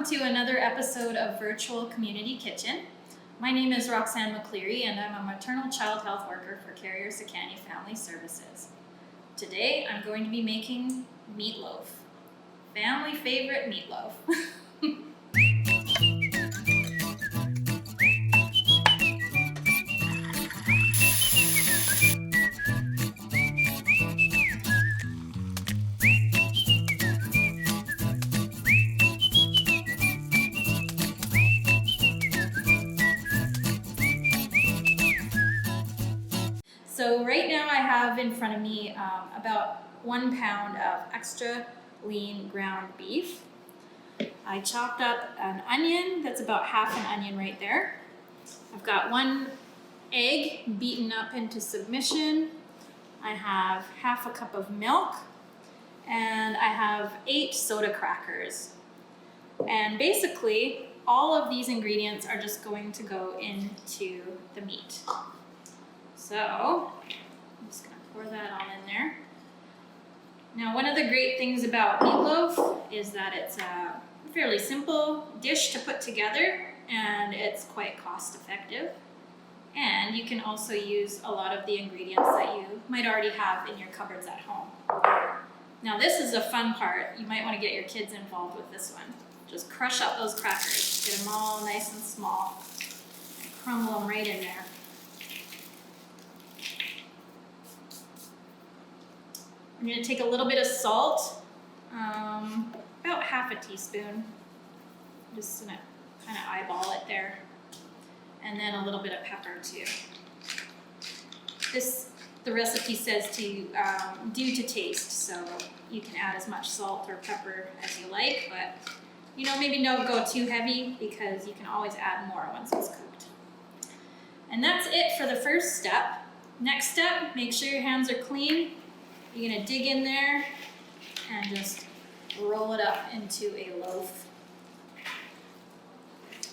welcome to another episode of Virtual Community Kitchen. My name is Roxanne McCleary and I'm a maternal child health worker for Carrier-Sicani Family Services. Today I'm going to be making meatloaf. Family favorite meatloaf. So right now I have in front of me about 1 pound of extra lean ground beef. I chopped up an onion, that's about half an onion right there. I've got 1 egg beaten up into submission. I have half a cup of milk and I have 8 soda crackers. And basically all of these ingredients are just going to go into the meat. So, I'm just going to pour that all in there. Now, one of the great things about meatloaf is that it's a fairly simple dish to put together and it's quite cost effective. And you can also use a lot of the ingredients that you might already have in your cupboards at home. Now, this is a fun part. You might want to get your kids involved with this one. Just crush up those crackers. Get them all nice and small. And crumble them right in there. I'm going to take a little bit of salt, about half a teaspoon. I'm just going to kind of eyeball it there. And then a little bit of pepper too. The recipe says to do to taste, so you can add as much salt or pepper as you like, but maybe don't go too heavy because you can always add more once it's cooked. And that's it for the first step. Next step, make sure your hands are clean. You're going to dig in there and just roll it up into a loaf.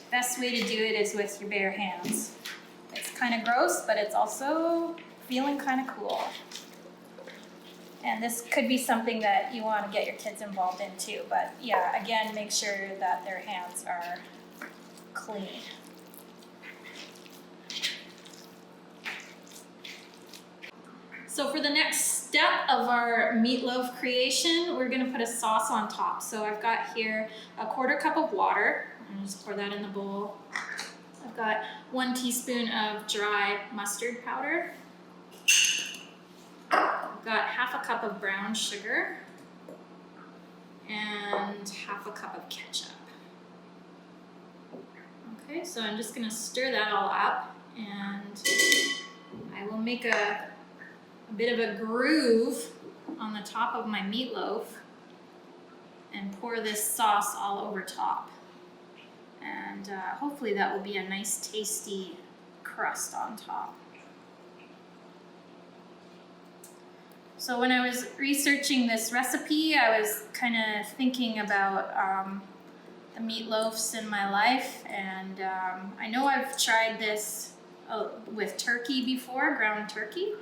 Best way to do it is with your bare hands. It's kind of gross, but it's also feeling kind of cool. And this could be something that you want to get your kids involved in too. But yeah, again, make sure that their hands are clean. So for the next step of our meatloaf creation, we're going to put a sauce on top. So I've got here a 1/4 cup of water. I'm just pour that in the bowl. I've got 1 teaspoon of dry mustard powder. I've got half a cup of brown sugar and half a cup of ketchup. Okay, so I'm just going to stir that all up and I will make a bit of a groove on the top of my meatloaf and pour this sauce all over top. And hopefully that will be a nice tasty crust on top. So when I was researching this recipe, I was kind of thinking about the meatloafs in my life, and I know I've tried this with turkey before, ground turkey.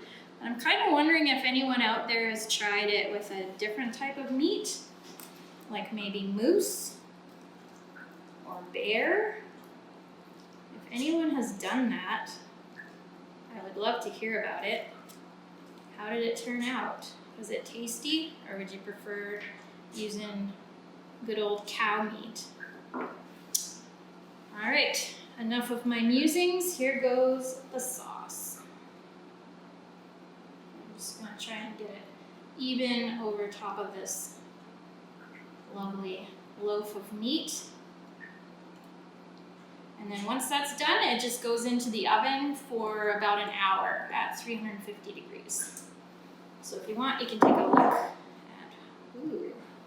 I'm kind of wondering if anyone out there has tried it with a different type of meat, like maybe moose or bear. If anyone has done that, I would love to hear about it. How did it turn out? Was it tasty, or would you prefer using good old cow meat? All right, enough of my musings. Here goes the sauce. Just going to try and get it even over top of this lovely loaf of meat. And then once that's done, it just goes into the oven for about an hour at 350 degrees. So if you want, you can take a look at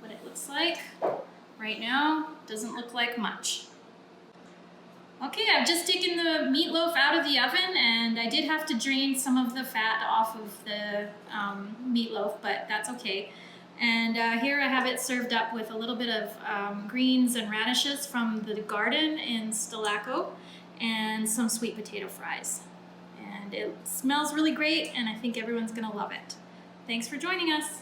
what it looks like. Right now, doesn't look like much. Okay, I've just taken the meatloaf out of the oven and I did have to drain some of the fat off of the meatloaf, but that's okay. And here I have it served up with a little bit of greens and radishes from the garden in Stellat'en and some sweet potato fries. And it smells really great and I think everyone's gonna love it. Thanks for joining us.